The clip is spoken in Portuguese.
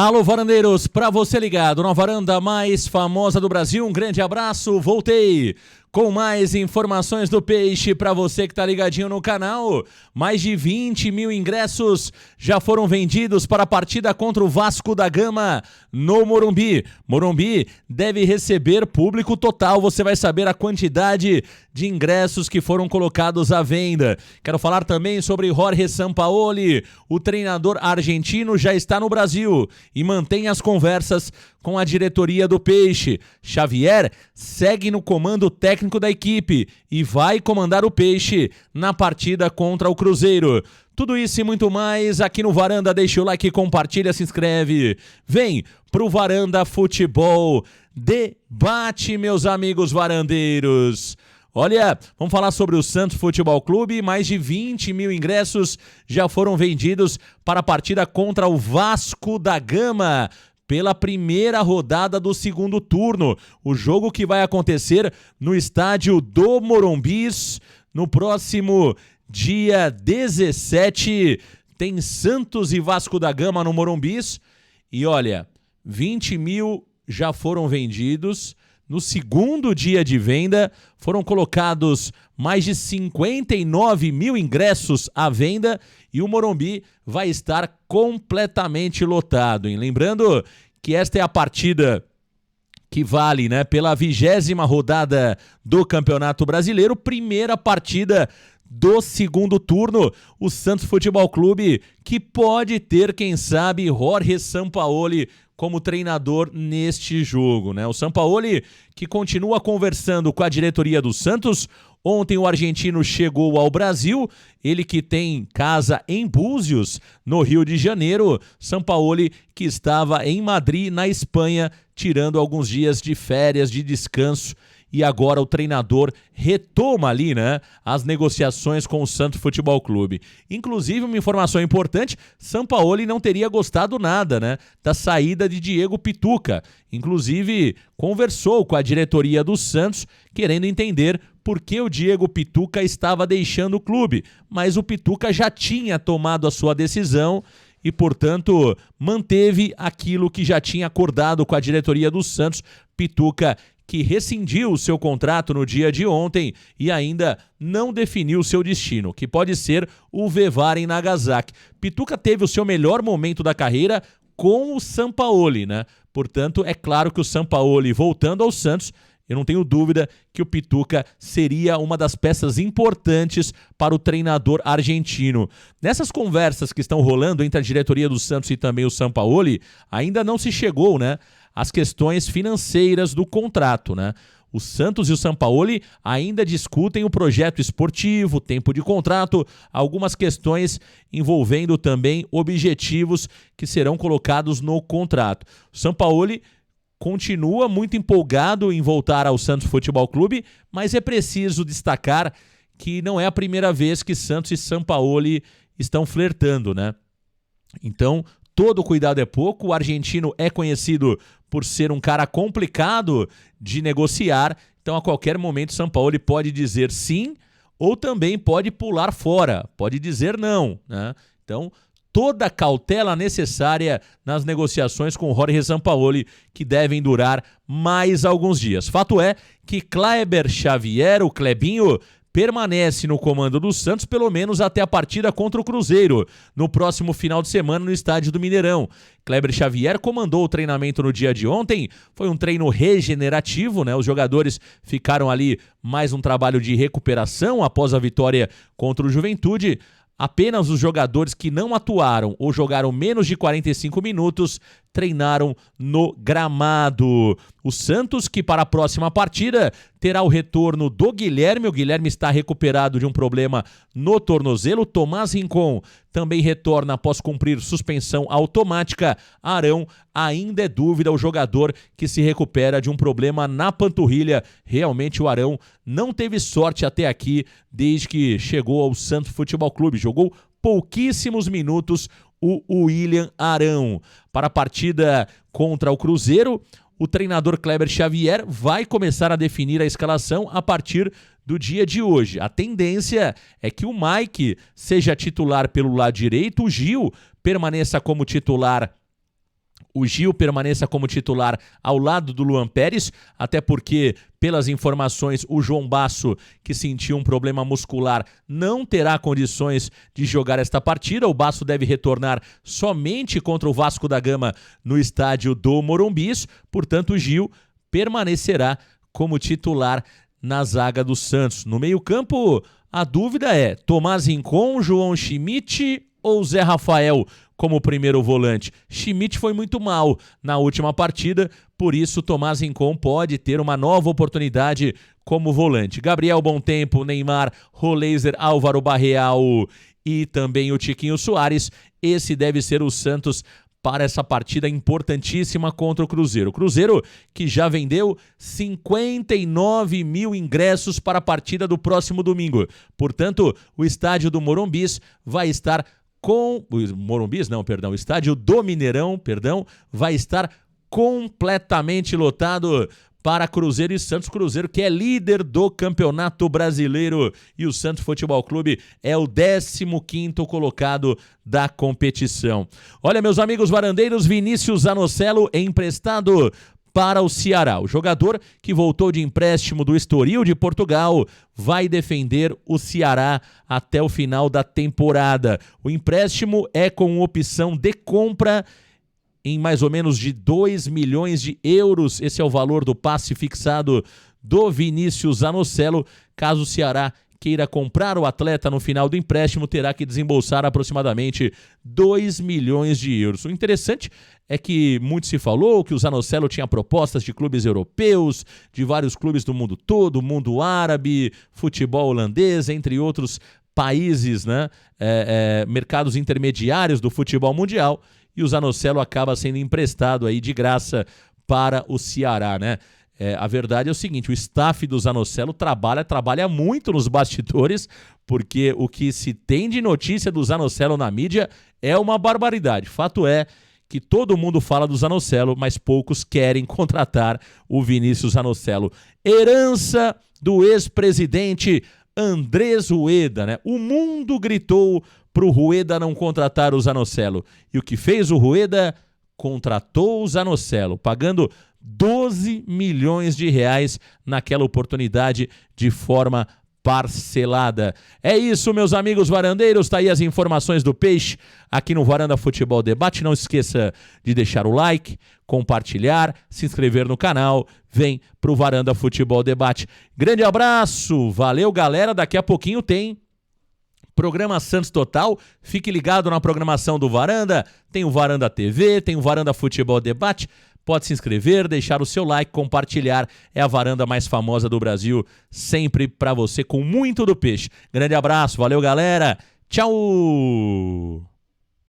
Alô, varandeiros, pra você ligado na varanda mais famosa do Brasil, um grande abraço, voltei com mais informações do Peixe para você que tá ligadinho no canal. Mais de 20 mil ingressos já foram vendidos para a partida contra o Vasco da Gama no Morumbi. Morumbi deve receber público total, você vai saber a quantidade de ingressos que foram colocados à venda. Quero falar também sobre Jorge Sampaoli. O treinador argentino já está no Brasil e mantém as conversas com a diretoria do Peixe. Xavier segue no comando técnico da equipe e vai comandar o Peixe na partida contra o Cruzeiro. Tudo isso e muito mais aqui no Varanda. Deixa o like, compartilha, se inscreve. Vem pro Varanda Futebol Debate, meus amigos varandeiros. Olha, vamos falar sobre o Santos Futebol Clube. Mais de 20 mil ingressos já foram vendidos para a partida contra o Vasco da Gama pela primeira rodada do segundo turno. O jogo que vai acontecer no estádio do Morumbis no próximo dia 17. Tem Santos e Vasco da Gama no Morumbis. E olha, 20 mil já foram vendidos. No segundo dia de venda, foram colocados mais de 59 mil ingressos à venda e o Morumbi vai estar completamente lotado, hein? Lembrando que esta é a partida que vale, né, pela 20ª rodada do Campeonato Brasileiro, primeira partida do segundo turno. O Santos Futebol Clube que pode ter, quem sabe, Jorge Sampaoli como treinador neste jogo, né? O Sampaoli que continua conversando com a diretoria do Santos. Ontem o argentino chegou ao Brasil, ele que tem casa em Búzios, no Rio de Janeiro. Sampaoli que estava em Madrid, na Espanha, tirando alguns dias de férias, de descanso. E agora o treinador retoma ali, né, as negociações com o Santos Futebol Clube. Inclusive, uma informação importante, Sampaoli não teria gostado nada, né, da saída de Diego Pituca. Inclusive, conversou com a diretoria do Santos, querendo entender por que o Diego Pituca estava deixando o clube. Mas o Pituca já tinha tomado a sua decisão e, portanto, manteve aquilo que já tinha acordado com a diretoria do Santos. Pituca que rescindiu o seu contrato no dia de ontem e ainda não definiu seu destino, que pode ser o Vevar em Nagasaki. Pituca teve o seu melhor momento da carreira com o Sampaoli, né? Portanto, é claro que o Sampaoli voltando ao Santos, eu não tenho dúvida que o Pituca seria uma das peças importantes para o treinador argentino. Nessas conversas que estão rolando entre a diretoria do Santos e também o Sampaoli, ainda não se chegou, né, às questões financeiras do contrato, né? O Santos e o Sampaoli ainda discutem o projeto esportivo, tempo de contrato, algumas questões envolvendo também objetivos que serão colocados no contrato. O Sampaoli continua muito empolgado em voltar ao Santos Futebol Clube, mas é preciso destacar que não é a primeira vez que Santos e Sampaoli estão flertando, né? Então, todo cuidado é pouco. O argentino é conhecido por ser um cara complicado de negociar, então a qualquer momento Sampaoli pode dizer sim ou também pode pular fora, pode dizer não, né? Então, toda a cautela necessária nas negociações com Jorge Sampaoli, que devem durar mais alguns dias. Fato é que Kleber Xavier, o Clebinho, permanece no comando do Santos pelo menos até a partida contra o Cruzeiro, no próximo final de semana no estádio do Mineirão. Kleber Xavier comandou o treinamento no dia de ontem, foi um treino regenerativo, né? Os jogadores ficaram ali mais um trabalho de recuperação após a vitória contra o Juventude. Apenas os jogadores que não atuaram ou jogaram menos de 45 minutos treinaram no gramado. O Santos, que para a próxima partida terá o retorno do Guilherme. O Guilherme está recuperado de um problema no tornozelo. Tomás Rincon também retorna após cumprir suspensão automática. Arão ainda é dúvida, o jogador que se recupera de um problema na panturrilha. Realmente o Arão não teve sorte até aqui desde que chegou ao Santos Futebol Clube. Jogou pouquíssimos minutos o William Arão. Para a partida contra o Cruzeiro, o treinador Kleber Xavier vai começar a definir a escalação a partir do dia de hoje. A tendência é que o Mike seja titular pelo lado direito, o Gil permaneça como titular o Gil permaneça como titular ao lado do Luan Pérez, até porque, pelas informações, o João Basso, que sentiu um problema muscular, não terá condições de jogar esta partida. O Basso deve retornar somente contra o Vasco da Gama no estádio do Morumbi. Portanto, o Gil permanecerá como titular na zaga do Santos. No meio-campo, a dúvida é Tomás Rincon, João Schmidt ou Zé Rafael como primeiro volante. Schmidt foi muito mal na última partida, por isso Tomás Rincon pode ter uma nova oportunidade como volante. Gabriel Bontempo, Neymar, Roleiser, Álvaro Barreal e também o Tiquinho Soares. Esse deve ser o Santos para essa partida importantíssima contra o Cruzeiro. O Cruzeiro que já vendeu 59 mil ingressos para a partida do próximo domingo. Portanto, o estádio do Morumbis vai estar o estádio do Mineirão, vai estar completamente lotado para Cruzeiro e Santos. Cruzeiro que é líder do Campeonato Brasileiro e o Santos Futebol Clube é o 15º colocado da competição. Olha, meus amigos varandeiros, Vinícius Zanocelo é emprestado para o Ceará. O jogador que voltou de empréstimo do Estoril de Portugal vai defender o Ceará até o final da temporada. O empréstimo é com opção de compra em mais ou menos de 2 milhões de euros. Esse é o valor do passe fixado do Vinícius Zanocelo. Caso o Ceará queira comprar o atleta no final do empréstimo, terá que desembolsar aproximadamente 2 milhões de euros. O interessante é que muito se falou que o Zanocelo tinha propostas de clubes europeus, de vários clubes do mundo todo, mundo árabe, futebol holandês, entre outros países, né? Mercados intermediários do futebol mundial, e o Zanocelo acaba sendo emprestado aí de graça para o Ceará, né? A verdade é o seguinte, o staff do Zanocelo trabalha muito nos bastidores, porque o que se tem de notícia do Zanocelo na mídia é uma barbaridade. Fato é que todo mundo fala do Zanocelo, mas poucos querem contratar o Vinícius Zanocelo. Herança do ex-presidente Andrés Rueda, né? O mundo gritou para o Rueda não contratar o Zanocelo. E o que fez o Rueda? Contratou o Zanocelo, pagando 12 milhões de reais naquela oportunidade de forma parcelada. É isso, meus amigos varandeiros, tá aí as informações do Peixe aqui no Varanda Futebol Debate. Não esqueça de deixar o like, compartilhar, se inscrever no canal. Vem pro Varanda Futebol Debate. Grande abraço, valeu galera, daqui a pouquinho tem programa Santos Total. Fique ligado na programação do Varanda, tem o Varanda TV, tem o Varanda Futebol Debate. Pode se inscrever, deixar o seu like, compartilhar. É a varanda mais famosa do Brasil, sempre pra você com muito do Peixe. Grande abraço, valeu galera, tchau!